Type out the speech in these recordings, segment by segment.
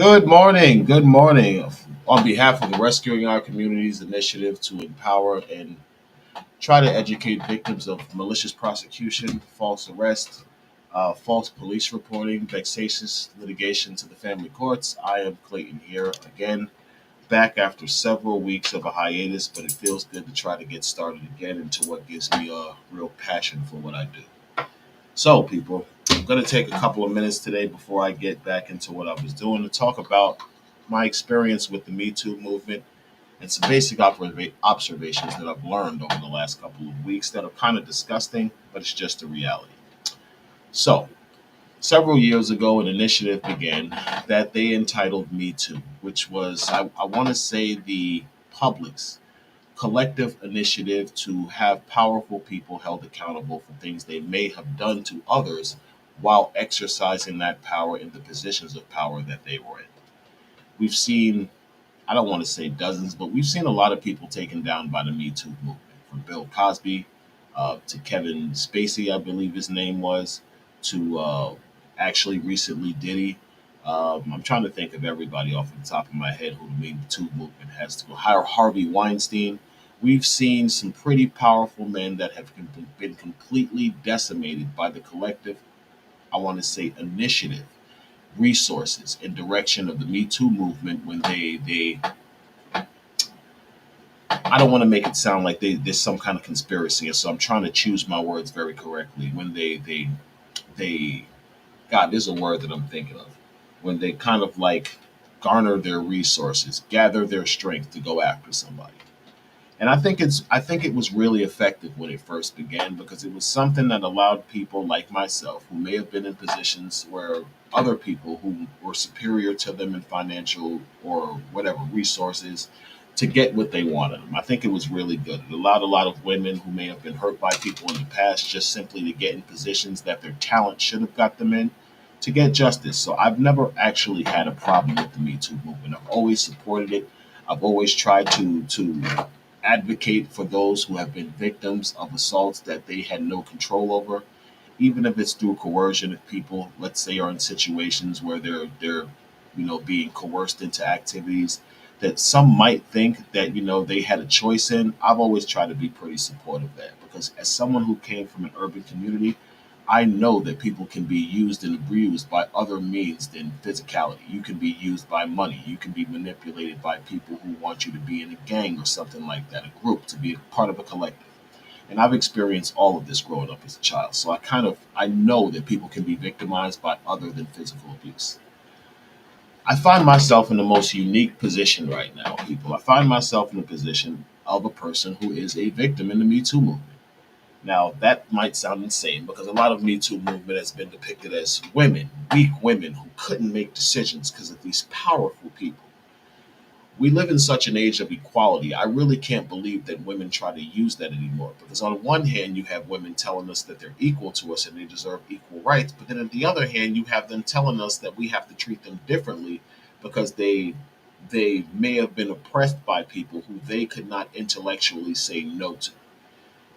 Good morning. Good morning. On behalf of the Rescuing Our Communities initiative to empower and try to educate victims of malicious prosecution, false arrest, false police reporting, vexatious litigation to the family courts, I am Clayton here again, back after several weeks of a hiatus, but it feels good to try to get started again into what gives me a real passion for what I do. So, people, I'm going to take a couple of minutes today before I get back into what I was doing to talk about my experience with the Me Too movement and some basic observations that I've learned over the last couple of weeks that are kind of disgusting, but it's just a reality. So, several years ago, an initiative began that they entitled Me Too, which was, I want to say, the public's collective initiative to have powerful people held accountable for things they may have done to others while exercising that power in the positions of power that they were in. We've seen, I don't want to say dozens, but we've seen a lot of people taken down by the Me Too movement, from Bill Cosby to Kevin Spacey, I believe his name was, to actually recently Diddy. I'm trying to think of everybody off the top of my head who the Me Too movement has to go. Harvey Weinstein. We've seen some pretty powerful men that have been completely decimated by the collective, I want to say, initiative, resources, and direction of the Me Too movement when they I don't want to make it sound like there's some kind of conspiracy, so I'm trying to choose my words very correctly. When they God, there's a word that I'm thinking of. When they kind of like garner their resources, gather their strength to go after somebody. And I think it was really effective when it first began because it was something that allowed people like myself who may have been in positions where other people who were superior to them in financial or whatever resources to get what they wanted. I think it was really good. It allowed a lot of women who may have been hurt by people in the past just simply to get in positions that their talent should have got them in to get justice. So I've never actually had a problem with the Me Too movement. I've always supported it. I've always tried to advocate for those who have been victims of assaults that they had no control over, even if it's through coercion. If people, let's say, are in situations where they're being coerced into activities that some might think that they had a choice in. I've always tried to be pretty supportive of that because as someone who came from an urban community, I know that people can be used and abused by other means than physicality. You can be used by money. You can be manipulated by people who want you to be in a gang or something like that, a group, to be a part of a collective. And I've experienced all of this growing up as a child. So I know that people can be victimized by other than physical abuse. I find myself in the most unique position right now, people. I find myself in the position of a person who is a victim in the Me Too movement. Now, that might sound insane because a lot of Me Too movement has been depicted as women, weak women who couldn't make decisions because of these powerful people. We live in such an age of equality. I really can't believe that women try to use that anymore. Because on one hand, you have women telling us that they're equal to us and they deserve equal rights, but then on the other hand, you have them telling us that we have to treat them differently because they may have been oppressed by people who they could not intellectually say no to.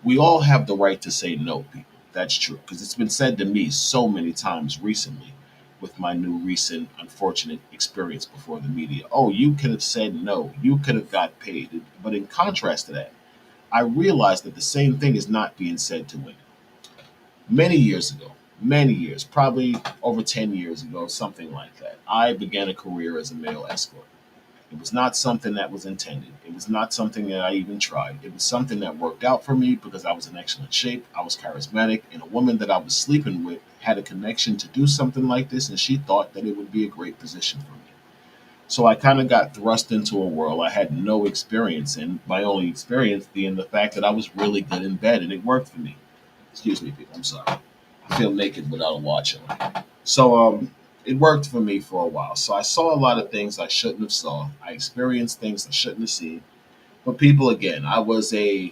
We all have the right to say no, people. That's true. Because it's been said to me so many times recently with my new recent unfortunate experience before the media. Oh, you could have said no. You could have got paid. But in contrast to that, I realized that the same thing is not being said to women. Many years, probably over 10 years ago, something like that, I began a career as a male escort. It was not something that was intended. It was not something that I even tried. It was something that worked out for me because I was in excellent shape. I was charismatic, and a woman that I was sleeping with had a connection to do something like this, and she thought that it would be a great position for me. So I kind of got thrust into a world I had no experience in. My only experience being the fact that I was really good in bed, and it worked for me. Excuse me, people. I'm sorry. I feel naked without a watch on. So it worked for me for a while. So I saw a lot of things I shouldn't have saw. I experienced things I shouldn't have seen. But people, again, I was a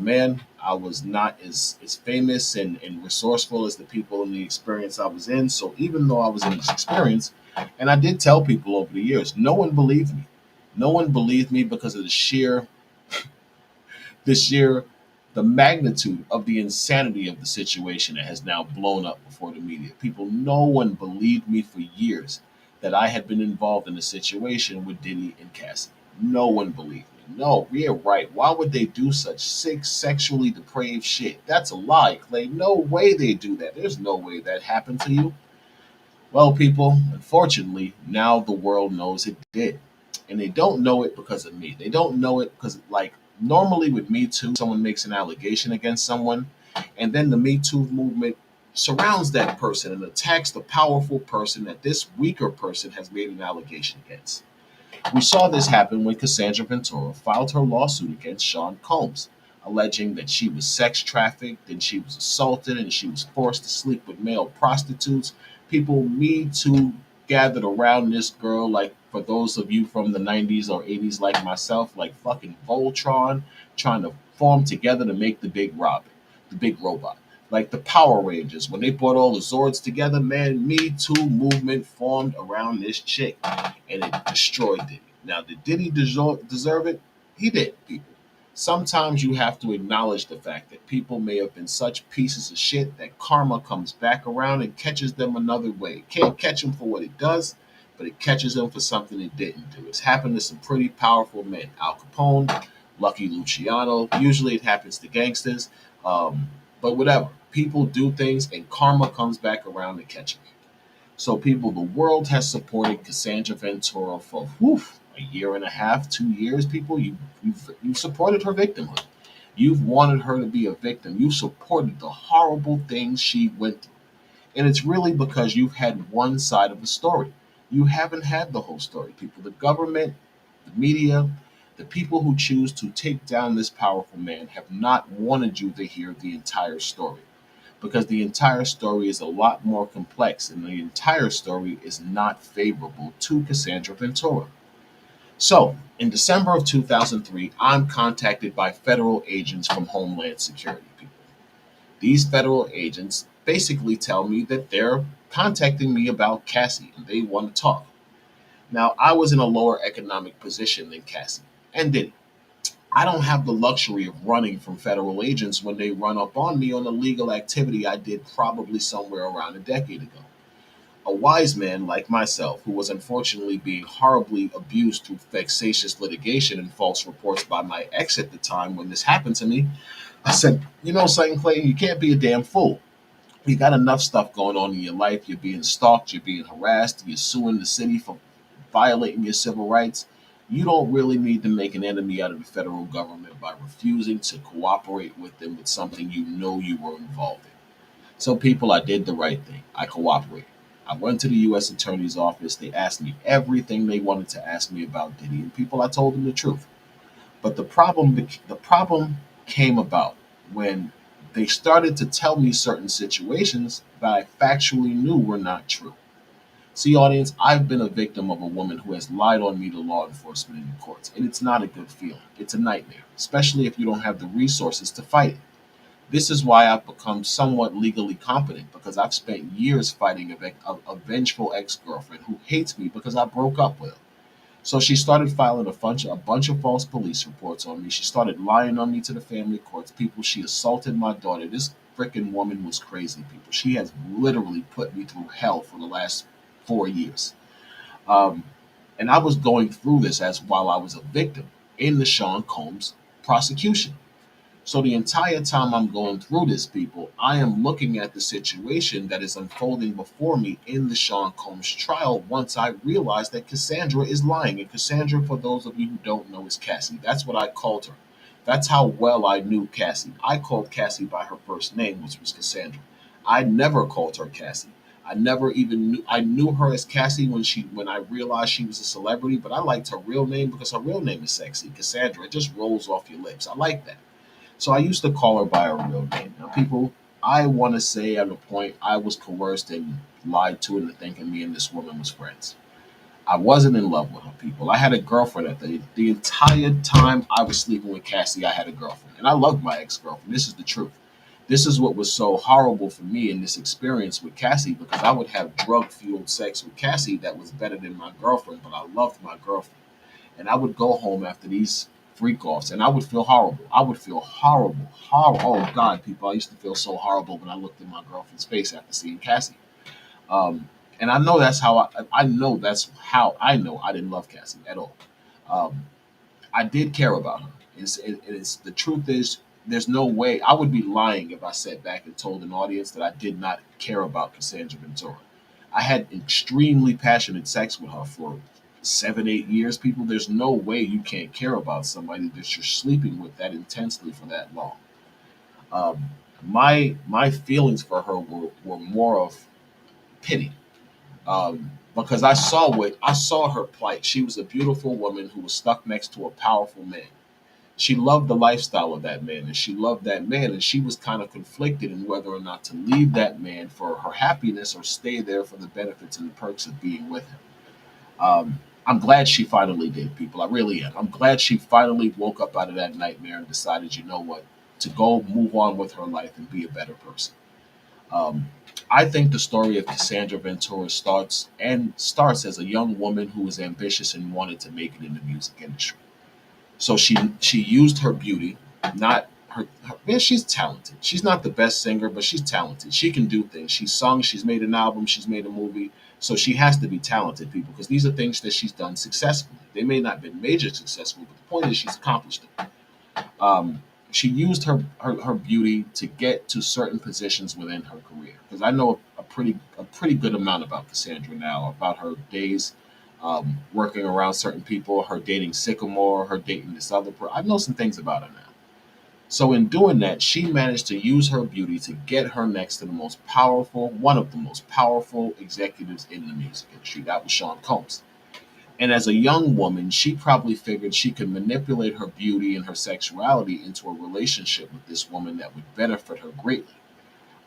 man. I was not as famous and resourceful as the people in the experience I was in. So even though I was in this experience, and I did tell people over the years, no one believed me. No one believed me because of the sheer the magnitude of the insanity of the situation that has now blown up before the media. People, no one believed me for years that I had been involved in a situation with Diddy and Cassie. No one believed me. No, yeah, right. Why would they do such sick, sexually depraved shit? That's a lie, Clay. No way they do that. There's no way that happened to you. Well, people, unfortunately, now the world knows it did. And they don't know it because of me. They don't know it because, like, normally with Me Too, someone makes an allegation against someone, and then the Me Too movement surrounds that person and attacks the powerful person that this weaker person has made an allegation against. We saw this happen when Cassandra Ventura filed her lawsuit against Sean Combs, alleging that she was sex trafficked and she was assaulted and she was forced to sleep with male prostitutes. People, Me Too, gathered around this girl like, for those of you from the 90s or 80s like myself, like fucking Voltron, trying to form together to make the big Robin, the big robot. Like the Power Rangers, when they brought all the Zords together, man, Me Too movement formed around this chick and it destroyed Diddy. Now, did Diddy deserve it? He did, people. Sometimes you have to acknowledge the fact that people may have been such pieces of shit that karma comes back around and catches them another way. It can't catch them for what it does, but it catches them for something it didn't do. It's happened to some pretty powerful men. Al Capone, Lucky Luciano. Usually it happens to gangsters. But whatever. People do things and karma comes back around to catch them. So, people, the world has supported Cassandra Ventura for a year and a half, 2 years. People, you've supported her victimhood. You've wanted her to be a victim. You supported the horrible things she went through, and it's really because you've had one side of the story. You haven't had the whole story. People, the government, the media, the people who choose to take down this powerful man have not wanted you to hear the entire story because the entire story is a lot more complex and the entire story is not favorable to Cassandra Ventura. So, in December of 2003, I'm contacted by federal agents from Homeland Security people. These federal agents basically tell me that they're contacting me about Cassie and they want to talk. Now, I was in a lower economic position than Cassie and did I don't have the luxury of running from federal agents when they run up on me on a legal activity I did probably somewhere around a decade ago. A wise man like myself, who was unfortunately being horribly abused through vexatious litigation and false reports by my ex at the time when this happened to me, I said, you know something, Clay, you can't be a damn fool. You got enough stuff going on in your life. You're being stalked, you're being harassed, you're suing the city for violating your civil rights. You don't really need to make an enemy out of the federal government by refusing to cooperate with them with something you know you were involved in. So, people, I did the right thing. I cooperated. I went to the U.S. Attorney's Office. They asked me everything they wanted to ask me about Diddy, and people, I told them the truth. But the problem came about when they started to tell me certain situations that I factually knew were not true. See, audience, I've been a victim of a woman who has lied on me to law enforcement in the courts, and it's not a good feeling. It's a nightmare, especially if you don't have the resources to fight it. This is why I've become somewhat legally competent because I've spent years fighting a vengeful ex girlfriend who hates me because I broke up with her. So she started filing a bunch of false police reports on me. She started lying on me to the family courts. People, she assaulted my daughter. This freaking woman was crazy, people. She has literally put me through hell for the last 4 years. Um, and I was going through this as while I was a victim in the Sean Combs prosecution. So the entire time I'm going through this, people, I am looking at the situation that is unfolding before me in the Sean Combs trial once I realize that Cassandra is lying. And Cassandra, for those of you who don't know, is Cassie. That's what I called her. That's how well I knew Cassie. I called Cassie by her first name, which was Cassandra. I never called her Cassie. I never even knew I knew her as Cassie when I realized she was a celebrity, but I liked her real name because her real name is sexy, Cassandra. It just rolls off your lips. I like that. So I used to call her by her real name. Now, people, I want to say at a point I was coerced and lied to into thinking me and this woman was friends. I wasn't in love with her, people. I had a girlfriend at the entire time I was sleeping with Cassie. I had a girlfriend, and I loved my ex girlfriend. This is the truth. This is what was so horrible for me in this experience with Cassie because I would have drug fueled sex with Cassie that was better than my girlfriend, but I loved my girlfriend. And I would go home after these freak offs and I would feel horrible. I would feel horrible. Horrible. Oh God, people, I used to feel so horrible when I looked at my girlfriend's face after seeing Cassie. Um, And I know that's how I know that's how I know I didn't love Cassie at all. Um, I did care about her. It's the truth is there's no way I would be lying if I sat back and told an audience that I did not care about Cassandra Ventura. I had extremely passionate sex with her for 7, 8 years. People, there's no way you can't care about somebody that you're sleeping with that intensely for that long. Um, my feelings for her were more of pity, because I saw her plight. She was a beautiful woman who was stuck next to a powerful man. She loved the lifestyle of that man, and she loved that man, and she was kind of conflicted in whether or not to leave that man for her happiness or stay there for the benefits and the perks of being with him. I'm glad she finally did, people. I really am. I'm glad she finally woke up out of that nightmare and decided, you know what, to go move on with her life and be a better person. Um, I think the story of Cassandra Ventura starts as a young woman who was ambitious and wanted to make it in the music industry. So she used her beauty, not her man. She's talented. She's not the best singer, but she's talented. She can do things. She's sung. She's made an album. She's made a movie. So she has to be talented, people, because these are things that she's done successfully. They may not have been major successful, but the point is she's accomplished it. She used her beauty to get to certain positions within her career. Because I know a pretty good amount about Cassandra now, about her days working around certain people, her dating Sycamore, her dating this other person. I know some things about her now. So in doing that, she managed to use her beauty to get her next to one of the most powerful executives in the music industry. That was Sean Combs. And as a young woman, she probably figured she could manipulate her beauty and her sexuality into a relationship with this woman that would benefit her greatly.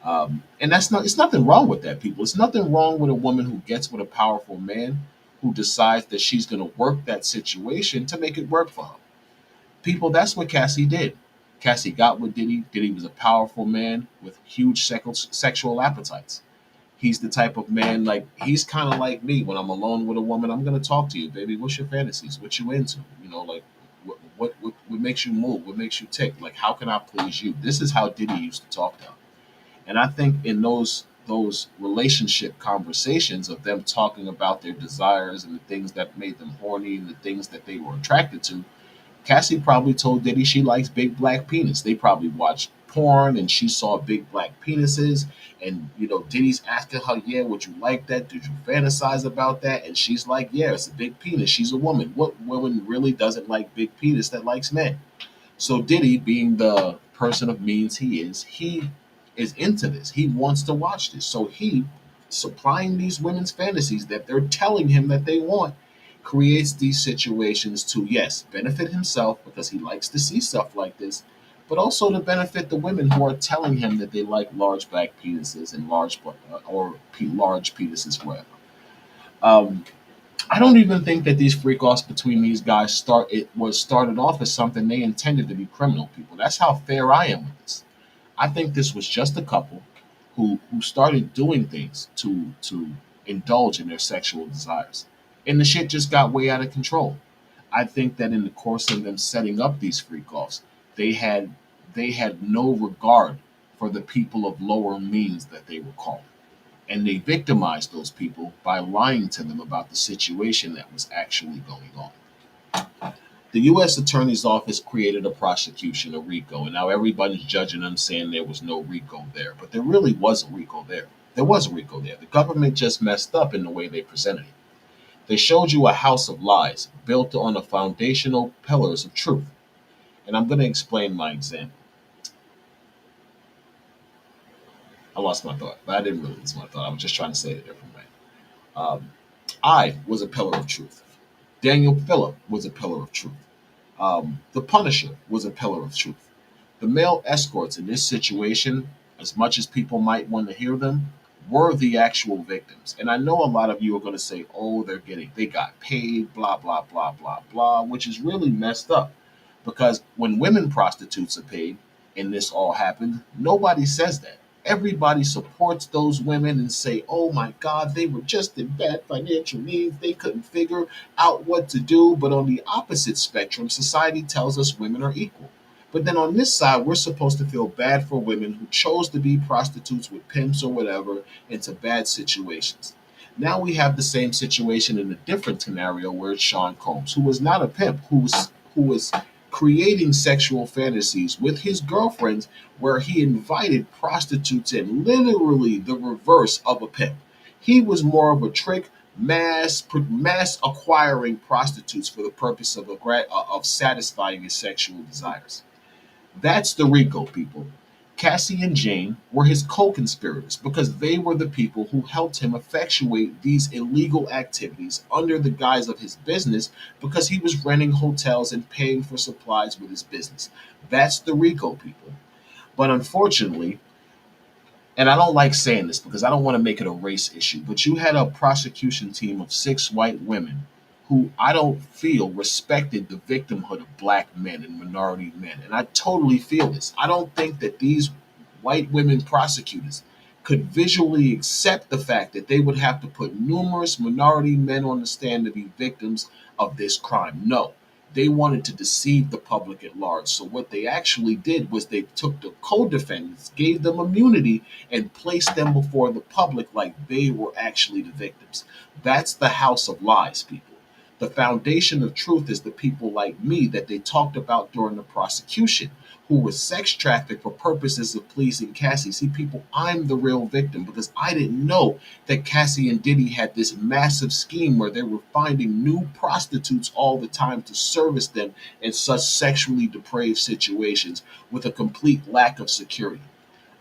And it's nothing wrong with that, people. It's nothing wrong with a woman who gets with a powerful man who decides that she's going to work that situation to make it work for her. People, that's what Cassie did. Cassie got with Diddy. Diddy was a powerful man with huge sexual appetites. He's the type of man, like, he's kind of like me. When I'm alone with a woman, I'm gonna talk to you, baby. What's your fantasies? What you into? Like, what makes you move? What makes you tick? Like, how can I please you? This is how Diddy used to talk to him. And I think in those relationship conversations of them talking about their desires and the things that made them horny and the things that they were attracted to, Cassie probably told Diddy she likes big black penis. They probably watched porn and she saw big black penises. And Diddy's asking her, "Yeah, would you like that? Did you fantasize about that?" And she's like, "Yeah, it's a big penis." She's a woman. What woman really doesn't like big penis that likes men? So Diddy, being the person of means he is into this. He wants to watch this. So he supplying these women's fantasies that they're telling him that they want creates these situations to, yes, benefit himself because he likes to see stuff like this, but also to benefit the women who are telling him that they like large black penises and large penises wherever. Um, I don't even think that these freak offs between these guys started off as something they intended to be criminal, people. That's how fair I am with this. I think this was just a couple who started doing things to indulge in their sexual desires. And the shit just got way out of control. I think that in the course of them setting up these freak offs, they had they had no regard for the people of lower means that they were called. And they victimized those people by lying to them about the situation that was actually going on. The U.S. Attorney's Office created a prosecution, a RICO, and now everybody's judging them saying there was no RICO there. But there really was a RICO there. There was a RICO there. The government just messed up in the way they presented it. They showed you a house of lies built on the foundational pillars of truth. And I'm going to explain my example. I lost my thought, but I didn't really lose my thought. I was just trying to say it a different way. Um, I was a pillar of truth. Daniel Phillip was a pillar of truth. The Punisher was a pillar of truth. The male escorts in this situation, as much as people might want to hear them, were the actual victims. And I know a lot of you are going to say, "Oh, they got paid, blah blah blah blah blah," which is really messed up. Because when women prostitutes are paid, and this all happened, nobody says that. Everybody supports those women and say, "Oh my God, they were just in bad financial needs. They couldn't figure out what to do." But on the opposite spectrum, society tells us women are equal. But then on this side, we're supposed to feel bad for women who chose to be prostitutes with pimps or whatever into bad situations. Now we have the same situation in a different scenario where it's Sean Combs, who was not a pimp, who was creating sexual fantasies with his girlfriends where he invited prostitutes in, literally the reverse of a pimp. He was more of a trick, mass acquiring prostitutes for the purpose of satisfying his sexual desires. That's the Rico, people. Cassie and Jane were his co-conspirators because they were the people who helped him effectuate these illegal activities under the guise of his business because he was renting hotels and paying for supplies with his business. That's the Rico, people. But unfortunately, and I don't like saying this because I don't want to make it a race issue, but you had a prosecution team of six white women who I don't feel respected the victimhood of black men and minority men. And I totally feel this. I don't think that these white women prosecutors could visually accept the fact that they would have to put numerous minority men on the stand to be victims of this crime. No, they wanted to deceive the public at large. So what they actually did was they took the co-defendants, gave them immunity, and placed them before the public like they were actually the victims. That's the house of lies, people. The foundation of truth is the people like me that they talked about during the prosecution, who was sex trafficked for purposes of pleasing Cassie. See, people, I'm the real victim because I didn't know that Cassie and Diddy had this massive scheme where they were finding new prostitutes all the time to service them in such sexually depraved situations with a complete lack of security.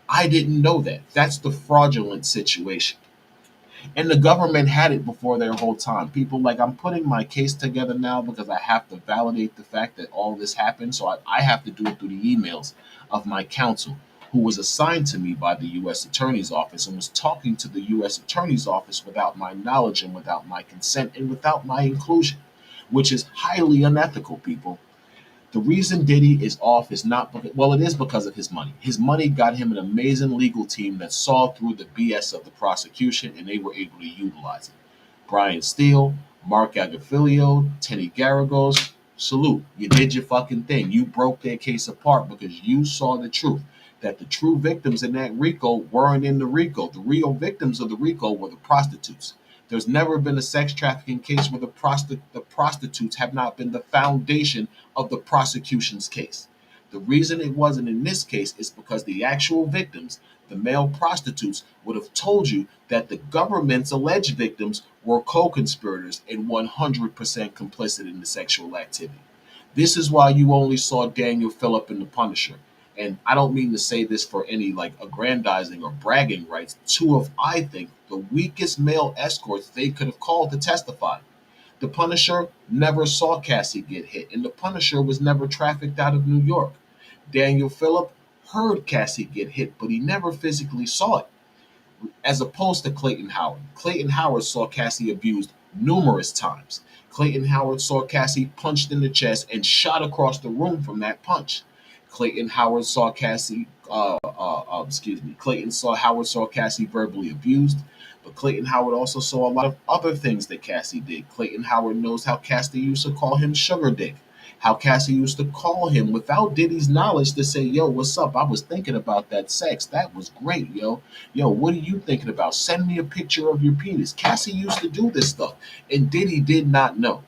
I didn't know that. That's the fraudulent situation. And the government had it before their whole time. People like I'm putting my case together now because I have to validate the fact that all this happened. So I have to do it through the emails of my counsel, who was assigned to me by the U.S. Attorney's Office and was talking to the U.S. Attorney's Office without my knowledge and without my consent and without my inclusion, which is highly unethical, people. The reason Diddy is off is not because, well, it is because of his money. His money got him an amazing legal team that saw through the BS of the prosecution and they were able to utilize it. Brian Steele, Mark Agafilio, Teddy Garagos, salute. You did your fucking thing. You broke their case apart because you saw the truth. That the true victims in that RICO weren't in the RICO. The real victims of the RICO were the prostitutes. There's never been a sex trafficking case where the prostitutes have not been the foundation of the prosecution's case. The reason it wasn't in this case is because the actual victims, the male prostitutes, would have told you that the government's alleged victims were co conspirators and 100% complicit in the sexual activity. This is why you only saw Daniel Phillip in The Punisher. And I don't mean to say this for any like aggrandizing or bragging rights. Two of, I think, the weakest male escorts they could have called to testify. The Punisher never saw Cassie get hit, and the Punisher was never trafficked out of New York. Daniel Phillip heard Cassie get hit, but he never physically saw it, as opposed to Clayton Howard. Clayton Howard saw Cassie abused numerous times. Clayton Howard saw Cassie punched in the chest and shot across the room from that punch. Clayton Howard saw Cassie, excuse me, Clayton saw Howard saw Cassie verbally abused, but Clayton Howard also saw a lot of other things that Cassie did. Clayton Howard knows how Cassie used to call him Sugar Dick, how Cassie used to call him without Diddy's knowledge to say, "Yo, what's up? I was thinking about that sex. That was great, yo. Yo, what are you thinking about? Send me a picture of your penis." Cassie used to do this stuff, and Diddy did not know.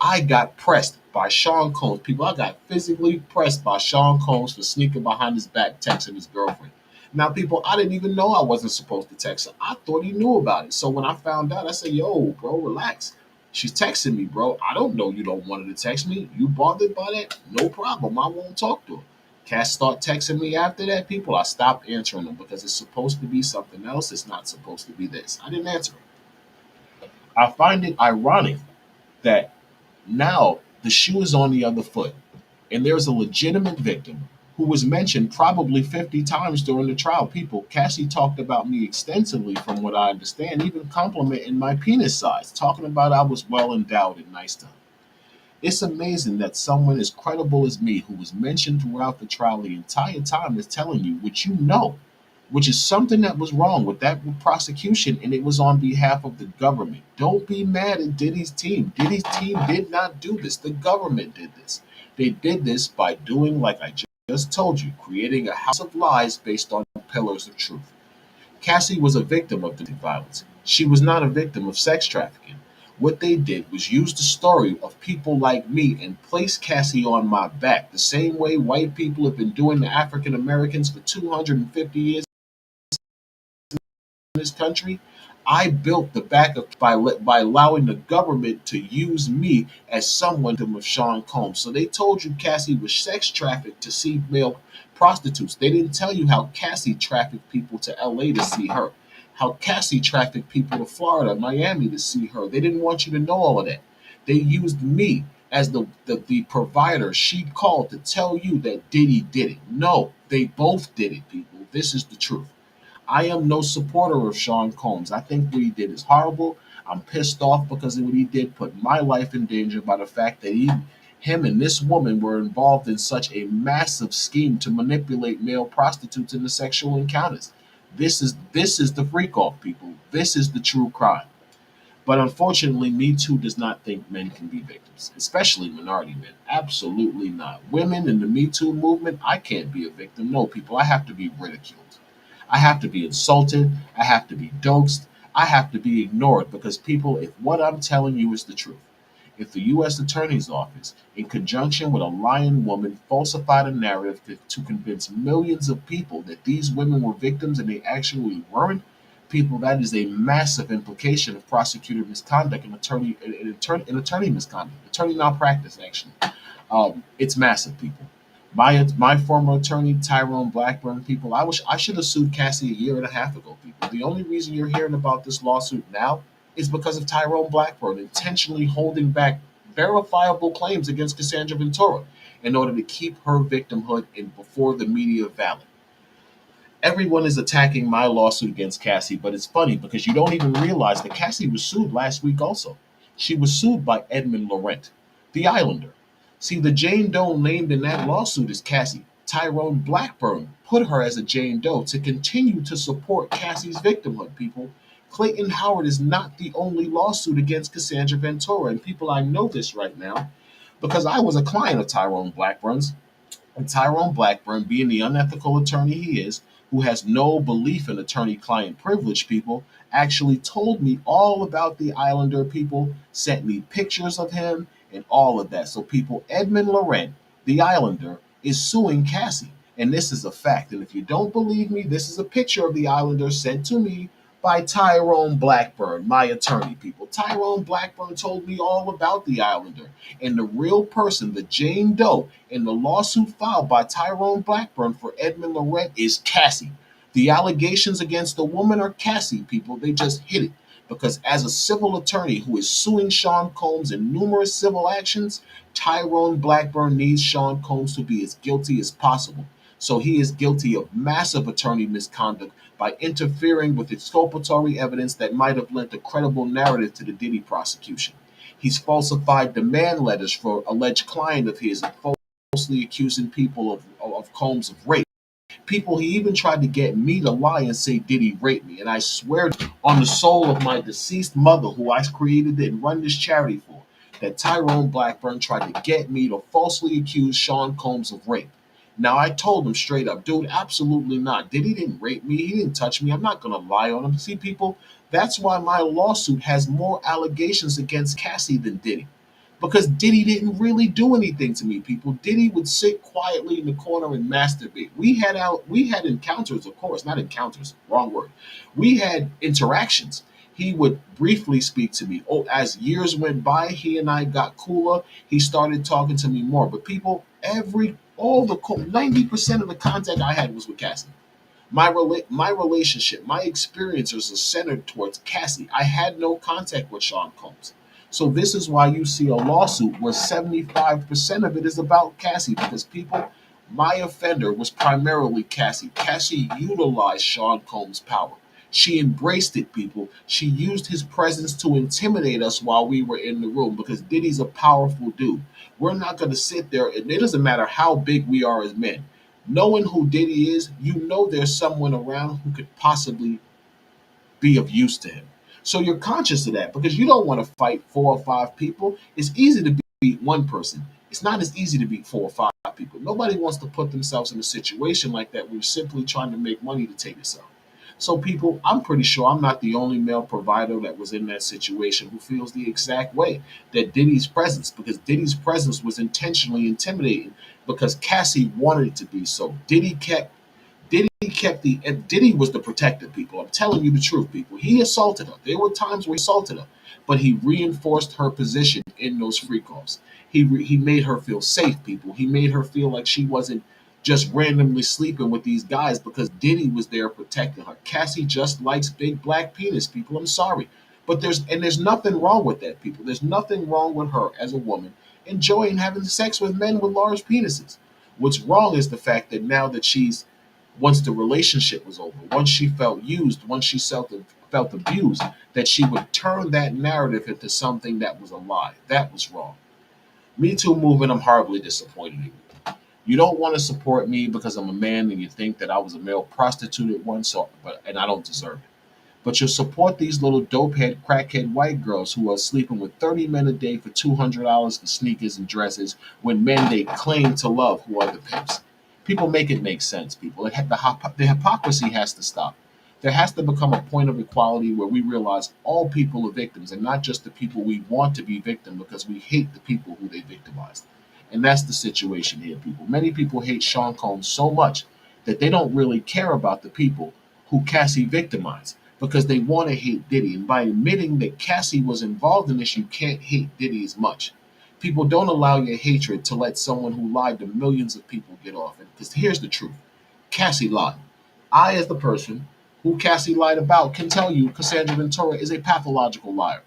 I got pressed by Sean Combs. People, I got physically pressed by Sean Combs for sneaking behind his back texting his girlfriend. Now, people, I didn't even know I wasn't supposed to text her. I thought he knew about it. So when I found out, I said, "Yo, bro, relax. She's texting me, bro. I don't know you don't want her to text me. You bothered by that? No problem. I won't talk to her." Cass start texting me after that, people. I stopped answering them because it's supposed to be something else. It's not supposed to be this. I didn't answer her. I find it ironic that now the shoe is on the other foot, and there's a legitimate victim who was mentioned probably 50 times during the trial. People, Cassie talked about me extensively, from what I understand, even complimenting my penis size, talking about I was well endowed and nice to her. It's amazing that someone as credible as me, who was mentioned throughout the trial the entire time, is telling you what you know, which is something that was wrong with that prosecution, and it was on behalf of the government. Don't be mad at Diddy's team. Diddy's team did not do this. The government did this. They did this by doing, like I just told you, creating a house of lies based on pillars of truth. Cassie was a victim of domestic violence. She was not a victim of sex trafficking. What they did was use the story of people like me and place Cassie on my back, the same way white people have been doing to African Americans for 250 years this country. I built the back of by allowing the government to use me as someone of Sean Combs. So they told you Cassie was sex trafficked to see male prostitutes. They didn't tell you how Cassie trafficked people to LA to see her. How Cassie trafficked people to Florida, Miami to see her. They didn't want you to know all of that. They used me as the provider she called to tell you that Diddy did it. No, they both did it, people. This is the truth. I am no supporter of Sean Combs. I think what he did is horrible. I'm pissed off because of what he did put my life in danger by the fact that him and this woman were involved in such a massive scheme to manipulate male prostitutes into sexual encounters. This is the freak off, people. This is the true crime. But unfortunately, Me Too does not think men can be victims, especially minority men. Absolutely not. Women in the Me Too movement, I can't be a victim. No, people, I have to be ridiculed. I have to be insulted. I have to be doxed. I have to be ignored because people, if what I'm telling you is the truth, if the U.S. Attorney's Office, in conjunction with a lying woman, falsified a narrative to convince millions of people that these women were victims and they actually weren't, people, that is a massive implication of prosecutor misconduct and attorney misconduct, attorney malpractice, actually. It's massive, people. My former attorney Tyrone Blackburn, people, I should have sued Cassie a year and a half ago, people. The only reason you're hearing about this lawsuit now is because of Tyrone Blackburn intentionally holding back verifiable claims against Cassandra Ventura in order to keep her victimhood in before the media valid. Everyone is attacking my lawsuit against Cassie, but it's funny because you don't even realize that Cassie was sued last week also. She was sued by Edmund Laurent, the Islander. See, the Jane Doe named in that lawsuit is Cassie. Tyrone Blackburn put her as a Jane Doe to continue to support Cassie's victimhood, people. Clayton Howard is not the only lawsuit against Cassandra Ventura. And people, I know this right now because I was a client of Tyrone Blackburn's. And Tyrone Blackburn, being the unethical attorney he is, who has no belief in attorney client privilege, people, actually told me all about the Islander, people, sent me pictures of him and all of that. So, people, Edmund Laurent, the Islander, is suing Cassie. And this is a fact. And if you don't believe me, this is a picture of the Islander sent to me by Tyrone Blackburn, my attorney, people. Tyrone Blackburn told me all about the Islander. And the real person, the Jane Doe, in the lawsuit filed by Tyrone Blackburn for Edmund Laurent is Cassie. The allegations against the woman are Cassie, people. They just hit it. Because as a civil attorney who is suing Sean Combs in numerous civil actions, Tyrone Blackburn needs Sean Combs to be as guilty as possible. So he is guilty of massive attorney misconduct by interfering with exculpatory evidence that might have lent a credible narrative to the Diddy prosecution. He's falsified demand letters for alleged client of his and falsely accusing people of Combs of rape. People, he even tried to get me to lie and say Diddy raped me. And I swear on the soul of my deceased mother, who I created and run this charity for, that Tyrone Blackburn tried to get me to falsely accuse Sean Combs of rape. Now, I told him straight up, dude, absolutely not. Diddy didn't rape me. He didn't touch me. I'm not going to lie on him. See, people, that's why my lawsuit has more allegations against Cassie than Diddy. Because Diddy didn't really do anything to me, people. Diddy would sit quietly in the corner and masturbate. We had encounters, of course, not encounters, wrong word. We had interactions. He would briefly speak to me. Oh, as years went by, he and I got cooler. He started talking to me more. But people, 90% of the contact I had was with Cassie. My relationship, my experiences are centered towards Cassie. I had no contact with Sean Combs. So this is why you see a lawsuit where 75% of it is about Cassie, because people, my offender was primarily Cassie. Cassie utilized Sean Combs' power. She embraced it, people. She used his presence to intimidate us while we were in the room because Diddy's a powerful dude. We're not going to sit there, and it doesn't matter how big we are as men. Knowing who Diddy is, you know there's someone around who could possibly be of use to him. So you're conscious of that because you don't want to fight 4 or 5 people. It's easy to beat one person. It's not as easy to beat 4 or 5 people. Nobody wants to put themselves in a situation like that where you're simply trying to make money to take yourself. So, people, I'm pretty sure I'm not the only male provider that was in that situation who feels the exact way that Diddy's presence, because Diddy's presence was intentionally intimidating because Cassie wanted it to be so. Diddy kept the and Diddy was the protector, people. I'm telling you the truth, people. He assaulted her. There were times where he assaulted her, but he reinforced her position in those free calls. He made her feel safe, people. He made her feel like she wasn't just randomly sleeping with these guys because Diddy was there protecting her. Cassie just likes big black penis, people. I'm sorry. But there's nothing wrong with that, people. There's nothing wrong with her as a woman enjoying having sex with men with large penises. What's wrong is the fact that now that she's once the relationship was over, once she felt used, once she felt abused, that she would turn that narrative into something that was a lie. That was wrong. Me Too movement, I'm horribly disappointed in you. You don't want to support me because I'm a man and you think that I was a male prostitute at once, and I don't deserve it. But you'll support these little dopehead, crackhead white girls who are sleeping with 30 men a day for $200 for sneakers and dresses when men they claim to love who are the pimps. People make it make sense, people. The hypocrisy has to stop. There has to become a point of equality where we realize all people are victims and not just the people we want to be victim because we hate the people who they victimized. And that's the situation here, people. Many people hate Sean Combs so much that they don't really care about the people who Cassie victimized because they want to hate Diddy. And by admitting that Cassie was involved in this, you can't hate Diddy as much. People don't allow your hatred to let someone who lied to millions of people get off. Because here's the truth: Cassie lied. I, as the person who Cassie lied about, can tell you Cassandra Ventura is a pathological liar.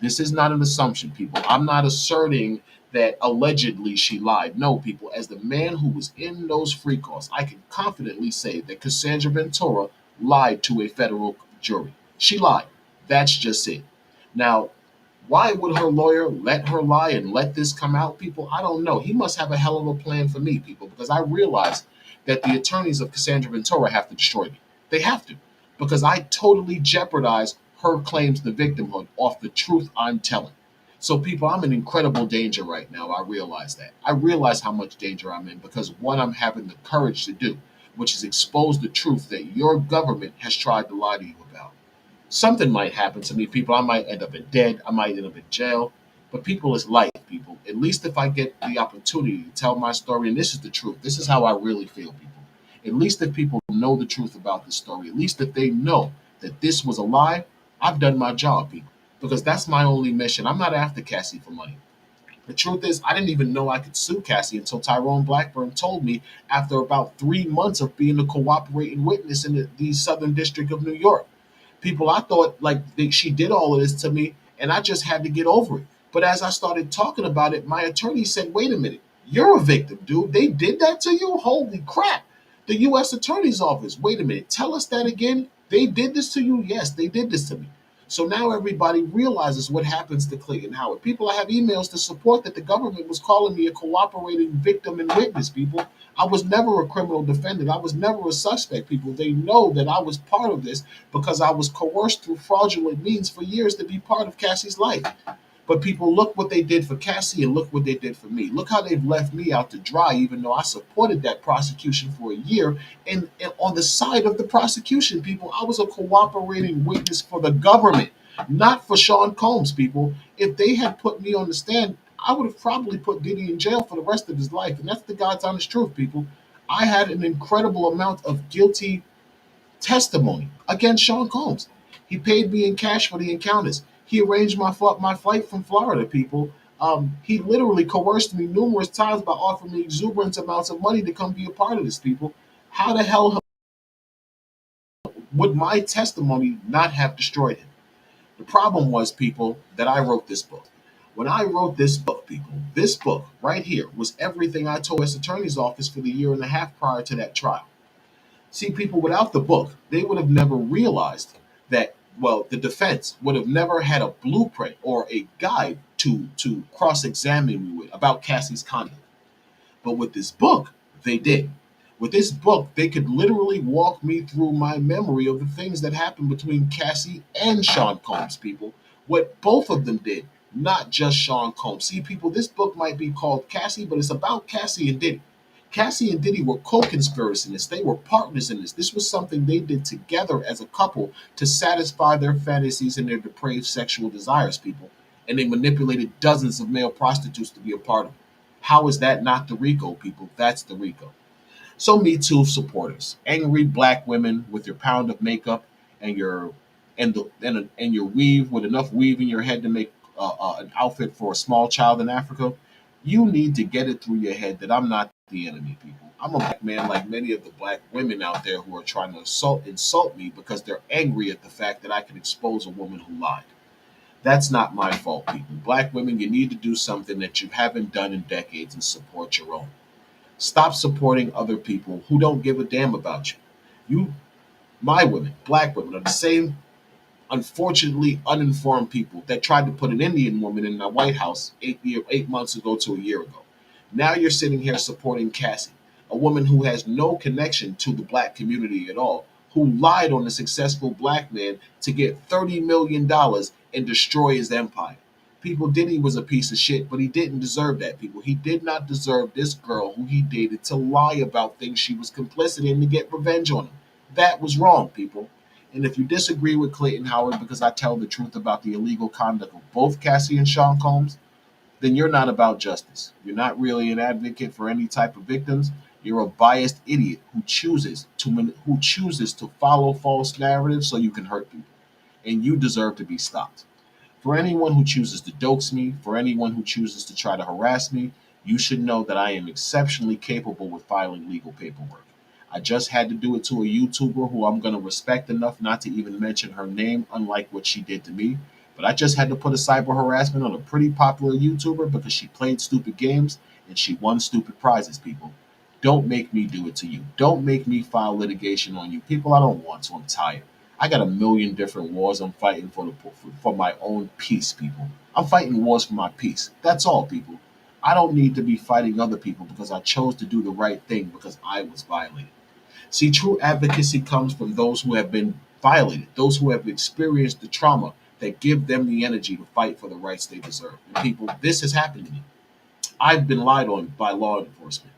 This is not an assumption, people. I'm not asserting that allegedly she lied. No, people, as the man who was in those free calls, I can confidently say that Cassandra Ventura lied to a federal jury. She lied. That's just it. Now, why would her lawyer let her lie and let this come out, people? I don't know. He must have a hell of a plan for me, people, because I realize that the attorneys of Cassandra Ventura have to destroy me. They have to, because I totally jeopardize her claims to victimhood off the truth I'm telling. So, people, I'm in incredible danger right now. I realize that. I realize how much danger I'm in because what I'm having the courage to do, which is expose the truth that your government has tried to lie to you about. Something might happen to me, people. I might end up in dead. I might end up in jail. But people, it's life, people. At least if I get the opportunity to tell my story, and this is the truth, this is how I really feel, people. At least if people know the truth about the story, at least if they know that this was a lie, I've done my job, people. Because that's my only mission. I'm not after Cassie for money. The truth is, I didn't even know I could sue Cassie until Tyrone Blackburn told me after about 3 months of being a cooperating witness in the Southern District of New York. People, I thought like she did all of this to me and I just had to get over it. But as I started talking about it, my attorney said, wait a minute, you're a victim, dude. They did that to you? Holy crap. The U.S. Attorney's Office, wait a minute, tell us that again. They did this to you? Yes, they did this to me. So now everybody realizes what happens to Clayton Howard. People, I have emails to support that the government was calling me a cooperating victim and witness, people. I was never a criminal defendant. I was never a suspect, people. They know that I was part of this because I was coerced through fraudulent means for years to be part of Cassie's life. But people, look what they did for Cassie and look what they did for me. Look how they've left me out to dry, even though I supported that prosecution for a year. And on the side of the prosecution, people, I was a cooperating witness for the government, not for Sean Combs, people. If they had put me on the stand, I would have probably put Diddy in jail for the rest of his life. And that's the God's honest truth, people. I had an incredible amount of guilty testimony against Sean Combs. He paid me in cash for the encounters. He arranged my flight from Florida, people. He literally coerced me numerous times by offering me exuberant amounts of money to come be a part of this, people. How the hell would my testimony not have destroyed him? The problem was, people, that I wrote this book. When I wrote this book, people, this book right here was everything I told U.S. Attorney's Office for the year and a half prior to that trial. See, people, without the book, they would have never realized that, well, the defense would have never had a blueprint or a guide to cross-examine me with about Cassie's conduct. But with this book, they did. With this book, they could literally walk me through my memory of the things that happened between Cassie and Sean Combs, people. What both of them did, not just Sean Combs. See, people, this book might be called Cassie, but it's about Cassie and Diddy. Cassie and Diddy were co-conspirators in this. They were partners in this. This was something they did together as a couple to satisfy their fantasies and their depraved sexual desires, people. And they manipulated dozens of male prostitutes to be a part of it. How is that not the RICO, people? That's the RICO. So Me Too supporters, angry black women with your pound of makeup and your and your weave with enough weave in your head to make an outfit for a small child in Africa, you need to get it through your head that I'm not the enemy, people. I'm a black man like many of the black women out there who are trying to insult me because they're angry at the fact that I can expose a woman who lied. That's not my fault, people. Black women, you need to do something that you haven't done in decades and support your own. Stop supporting other people who don't give a damn about you. You, my women, black women, are the same unfortunately uninformed people that tried to put an Indian woman in the White House 8 months ago to a year ago. Now you're sitting here supporting Cassie, a woman who has no connection to the black community at all, who lied on a successful black man to get $30 million and destroy his empire. People, Diddy was a piece of shit, but he didn't deserve that, people. He did not deserve this girl who he dated to lie about things she was complicit in to get revenge on him. That was wrong, people. And if you disagree with Clayton Howard because I tell the truth about the illegal conduct of both Cassie and Sean Combs, then you're not about justice. You're not really an advocate for any type of victims. You're a biased idiot who chooses to follow false narratives so you can hurt people, and you deserve to be stopped. For anyone who chooses to dox me, for anyone who chooses to try to harass me, you should know that I am exceptionally capable with filing legal paperwork. I just had to do it to a YouTuber who I'm going to respect enough not to even mention her name, unlike what she did to me. But I just had to put a cyber harassment on a pretty popular YouTuber because she played stupid games and she won stupid prizes, people. Don't make me do it to you. Don't make me file litigation on you. People, I don't want to. I'm tired. I got a million different wars I'm fighting for my own peace, people. I'm fighting wars for my peace. That's all, people. I don't need to be fighting other people because I chose to do the right thing because I was violated. See, true advocacy comes from those who have been violated, those who have experienced the trauma that give them the energy to fight for the rights they deserve. And people, this has happened to me. I've been lied on by law enforcement.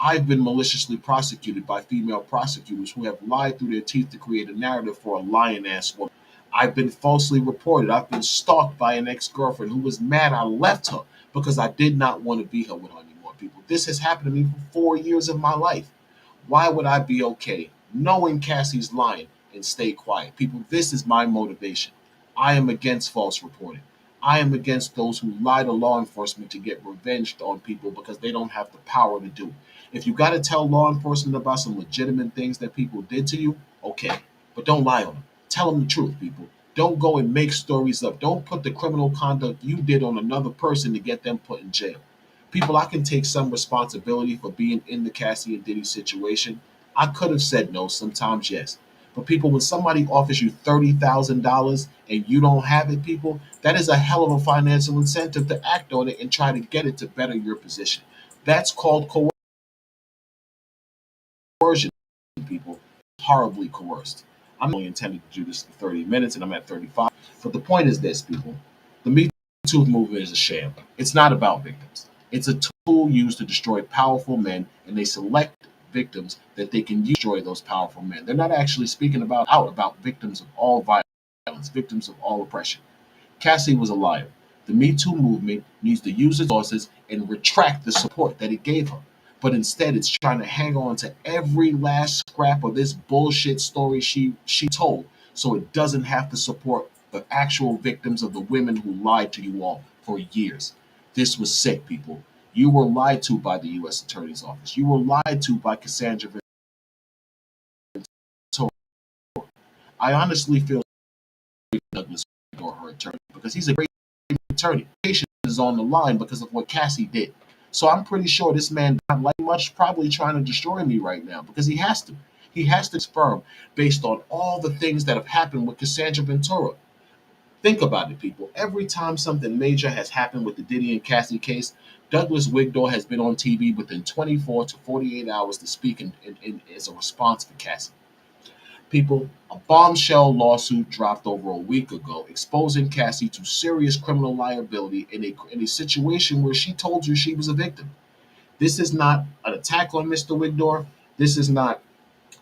I've been maliciously prosecuted by female prosecutors who have lied through their teeth to create a narrative for a lion ass woman. I've been falsely reported. I've been stalked by an ex girlfriend who was mad I left her because I did not want to be her with her anymore. People, this has happened to me for 4 years of my life. Why would I be okay knowing Cassie's lying and stay quiet? People, this is my motivation. I am against false reporting. I am against those who lie to law enforcement to get revenge on people because they don't have the power to do it. If you got to tell law enforcement about some legitimate things that people did to you, okay, but don't lie on them. Tell them the truth, people. Don't go and make stories up. Don't put the criminal conduct you did on another person to get them put in jail. People, I can take some responsibility for being in the Cassie and Diddy situation. I could have said no, sometimes yes. But people, when somebody offers you $30,000 and you don't have it, people, that is a hell of a financial incentive to act on it and try to get it to better your position. That's called coercion, people. Horribly coerced. I'm only intended to do this for 30 minutes and I'm at 35. But the point is this, people. The Me Too movement is a sham. It's not about victims. It's a tool used to destroy powerful men, and they select victims that they can use to destroy those powerful men. They're not actually speaking about victims of all violence, victims of all oppression. Cassie was a liar. The Me Too movement needs to use its sources and retract the support that it gave her. But instead, it's trying to hang on to every last scrap of this bullshit story she told so it doesn't have to support the actual victims of the women who lied to you all for years. This was sick, people. You were lied to by the U.S. Attorney's Office. You were lied to by Cassandra Ventura. I honestly feel Douglas or her attorney because he's a great attorney. Patient is on the line because of what Cassie did. So I'm pretty sure this man not like much probably trying to destroy me right now because he has to. He has to firm based on all the things that have happened with Cassandra Ventura. Think about it, people. Every time something major has happened with the Diddy and Cassie case, Douglas Wigdor has been on TV within 24 to 48 hours to speak as a response for Cassie. People, a bombshell lawsuit dropped over a week ago exposing Cassie to serious criminal liability in a situation where she told you she was a victim. This is not an attack on Mr. Wigdor. This is not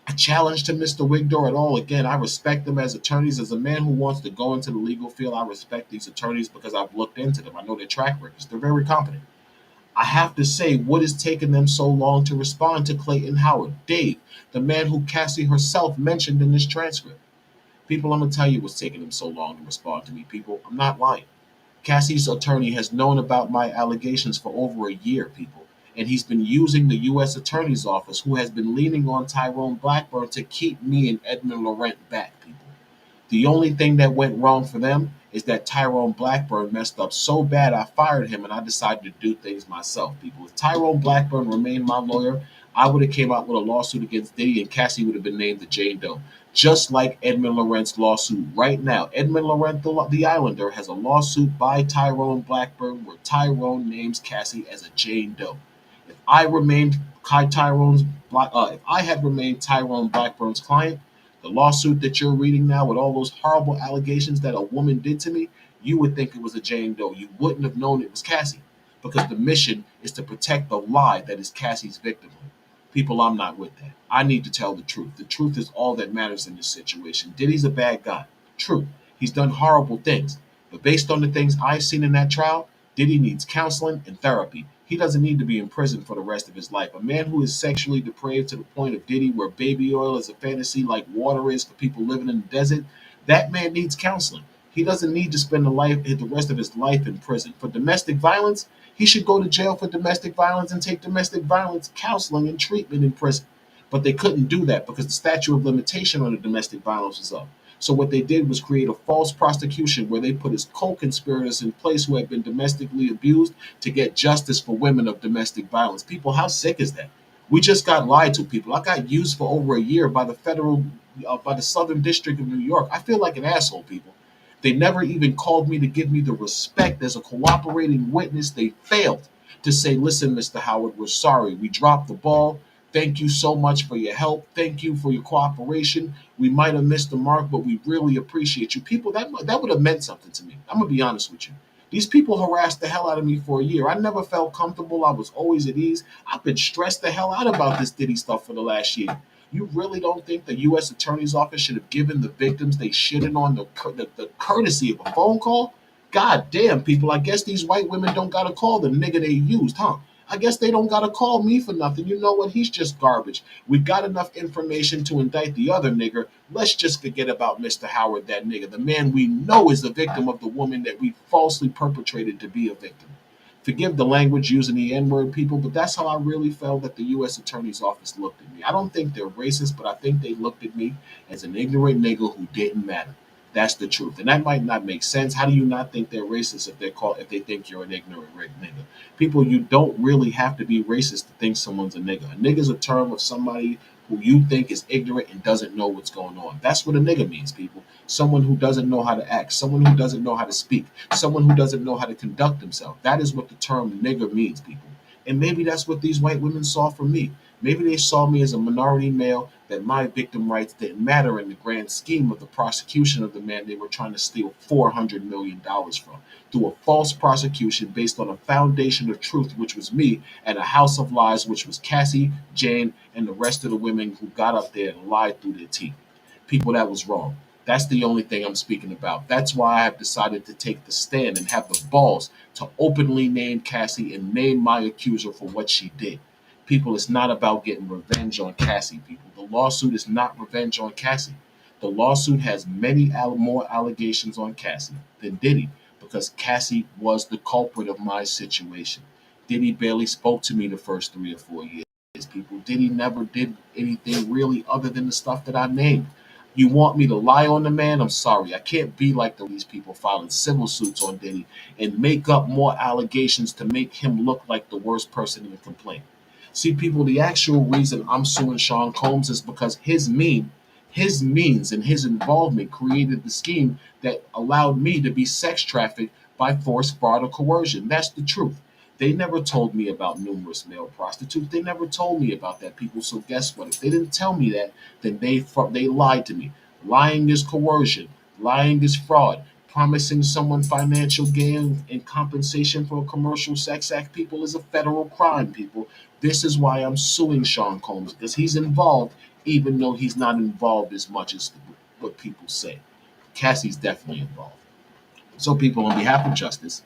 a challenge to Mr. Wigdor at all. Again, I respect them as attorneys. As a man who wants to go into the legal field, I respect these attorneys because I've looked into them. I know their track records. They're very competent. I have to say, what is taking them so long to respond to Clayton Howard? Dave, the man who Cassie herself mentioned in this transcript. People, I'm going to tell you what's taking them so long to respond to me, people. I'm not lying. Cassie's attorney has known about my allegations for over a year, people. And he's been using the U.S. Attorney's Office, who has been leaning on Tyrone Blackburn to keep me and Edmund Laurent back, people. The only thing that went wrong for them is that Tyrone Blackburn messed up so bad I fired him and I decided to do things myself, people. If Tyrone Blackburn remained my lawyer, I would have came out with a lawsuit against Diddy and Cassie would have been named the Jane Doe. Just like Edmund Laurent's lawsuit right now. Edmund Laurent, the Islander, has a lawsuit by Tyrone Blackburn where Tyrone names Cassie as a Jane Doe. If I remained if I had remained Tyrone Blackburn's client, the lawsuit that you're reading now with all those horrible allegations that a woman did to me, you would think it was a Jane Doe. You wouldn't have known it was Cassie because the mission is to protect the lie that is Cassie's victimhood. People, I'm not with that. I need to tell the truth. The truth is all that matters in this situation. Diddy's a bad guy. True. He's done horrible things. But based on the things I've seen in that trial, Diddy needs counseling and therapy. He doesn't need to be in prison for the rest of his life. A man who is sexually depraved to the point of Diddy, where baby oil is a fantasy like water is for people living in the desert, that man needs counseling. He doesn't need to spend the rest of his life in prison. For domestic violence, he should go to jail for domestic violence and take domestic violence counseling and treatment in prison. But they couldn't do that because the statute of limitation on the domestic violence was up. So what they did was create a false prosecution where they put his co-conspirators in place who had been domestically abused to get justice for women of domestic violence. People, how sick is that? We just got lied to, people. I got used for over a year by the Southern District of New York. I feel like an asshole, people. They never even called me to give me the respect as a cooperating witness. They failed to say, listen, Mr. Howard, we're sorry. We dropped the ball. Thank you so much for your help. Thank you for your cooperation. We might have missed the mark, but we really appreciate you. People, that would have meant something to me. I'm going to be honest with you. These people harassed the hell out of me for a year. I never felt comfortable. I was always at ease. I've been stressed the hell out about this Diddy stuff for the last year. You really don't think the U.S. Attorney's Office should have given the victims they shitted on the courtesy of a phone call? God damn, people. I guess these white women don't got to call the nigga they used, huh? I guess they don't got to call me for nothing. You know what? He's just garbage. We got enough information to indict the other nigger. Let's just forget about Mr. Howard, that nigga, the man we know is the victim of the woman that we falsely perpetrated to be a victim. Forgive the language using the N word, people, but that's how I really felt that the U.S. Attorney's Office looked at me. I don't think they're racist, but I think they looked at me as an ignorant nigga who didn't matter. That's the truth, and that might not make sense. How do you not think they're racist if they think you're an ignorant nigga? People, you don't really have to be racist to think someone's a nigga. A nigga's a term of somebody who you think is ignorant and doesn't know what's going on. That's what a nigga means, people. Someone who doesn't know how to act, someone who doesn't know how to speak, someone who doesn't know how to conduct himself. That is what the term nigger means, people. And maybe that's what these white women saw from me. Maybe they saw me as a minority male, that my victim rights didn't matter in the grand scheme of the prosecution of the man they were trying to steal $400 million from through a false prosecution based on a foundation of truth, which was me, and a house of lies, which was Cassie, Jane, and the rest of the women who got up there and lied through their teeth. People, that was wrong. That's the only thing I'm speaking about. That's why I have decided to take the stand and have the balls to openly name Cassie and name my accuser for what she did. People, it's not about getting revenge on Cassie, people. The lawsuit is not revenge on Cassie. The lawsuit has many more allegations on Cassie than Diddy because Cassie was the culprit of my situation. Diddy barely spoke to me the first 3 or 4 years. People, Diddy never did anything really other than the stuff that I named. You want me to lie on the man? I'm sorry. I can't be like these people filing civil suits on Diddy and make up more allegations to make him look like the worst person in the complaint. See, people, the actual reason I'm suing Sean Combs is because his means and his involvement created the scheme that allowed me to be sex trafficked by force, fraud, or coercion. That's the truth. They never told me about numerous male prostitutes. They never told me about that, people. So guess what? If they didn't tell me that, then they lied to me. Lying is coercion. Lying is fraud. Promising someone financial gain in compensation for a commercial sex act, people, is a federal crime, people. This is why I'm suing Sean Combs, because he's involved, even though he's not involved as much as what people say. Cassie's definitely involved. So, people, on behalf of justice,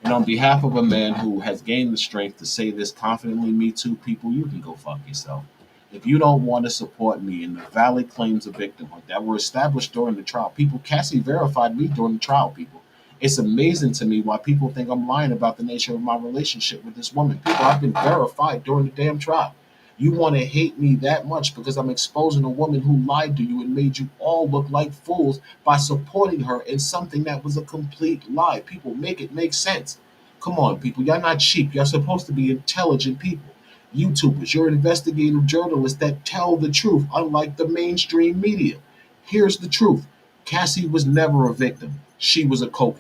and on behalf of a man who has gained the strength to say this confidently, me too, people, you can go fuck yourself. If you don't want to support me in the valid claims of victimhood that were established during the trial, people, Cassie verified me during the trial, people. It's amazing to me why people think I'm lying about the nature of my relationship with this woman. People, I've been verified during the damn trial. You want to hate me that much because I'm exposing a woman who lied to you and made you all look like fools by supporting her in something that was a complete lie. People, make it make sense. Come on, people. Y'all not cheap. Y'all supposed to be intelligent people. YouTubers, you're investigative journalists that tell the truth, unlike the mainstream media. Here's the truth. Cassie was never a victim. She was a co.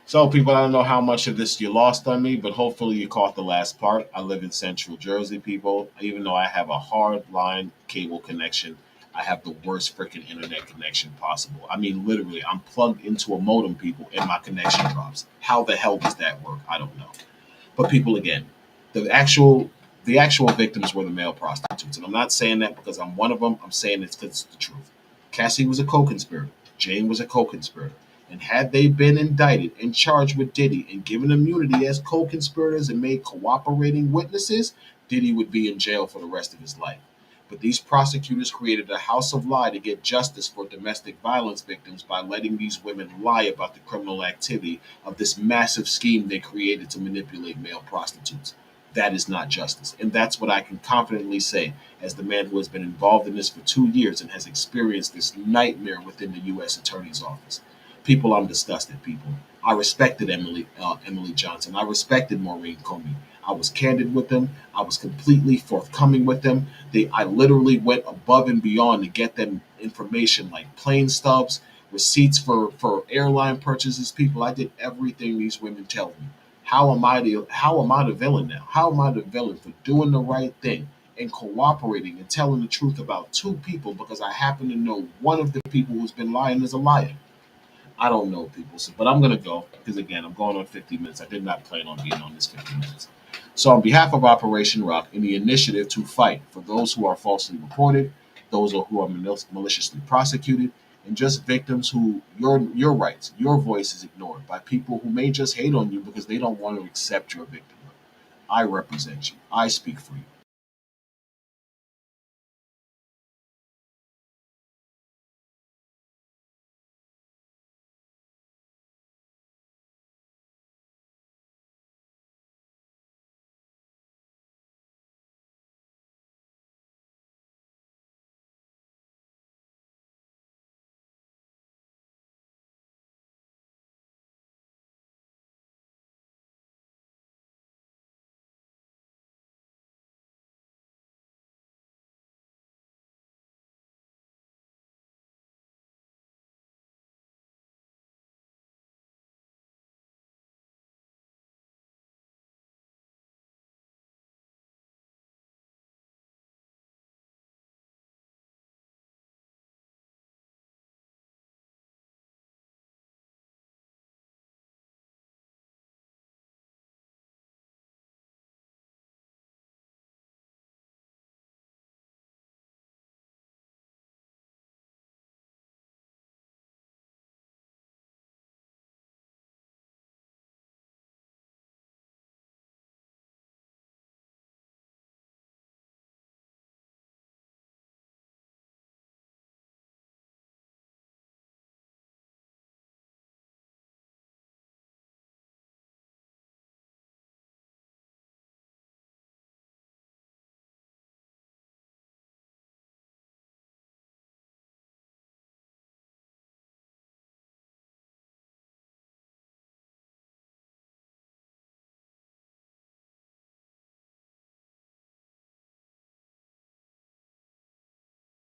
So, people, I don't know how much of this you lost on me, but hopefully you caught the last part. I live in Central Jersey, people. Even though I have a hard line cable connection, I have the worst freaking internet connection possible. I mean, literally, I'm plugged into a modem, people, and my connection drops. How the hell does that work? I don't know. But, people, again, the actual the actual victims were the male prostitutes, and I'm not saying that because I'm one of them. I'm saying it's because it's the truth. Cassie was a co-conspirator. Jane was a co-conspirator. And had they been indicted and charged with Diddy and given immunity as co-conspirators and made cooperating witnesses, Diddy would be in jail for the rest of his life. But these prosecutors created a house of lie to get justice for domestic violence victims by letting these women lie about the criminal activity of this massive scheme they created to manipulate male prostitutes. That is not justice. And that's what I can confidently say as the man who has been involved in this for 2 years and has experienced this nightmare within the U.S. Attorney's Office. People, I'm disgusted. People, I respected Emily Johnson. I respected Maureen Comey. I was candid with them. I was completely forthcoming with them. I literally went above and beyond to get them information like plane stubs, receipts for airline purchases. People, I did everything these women tell me. How am I the villain now? How am I the villain for doing the right thing and cooperating and telling the truth about two people because I happen to know one of the people who's been lying is a liar? I don't know, people. So, but I'm gonna go because again, I'm going on 50 minutes. I did not plan on being on this 50 minutes. So, on behalf of Operation Rock and the initiative to fight for those who are falsely reported, those who are maliciously prosecuted, and just victims who your rights, your voice is ignored by people who may just hate on you because they don't want to accept your victimhood. I represent you. I speak for you.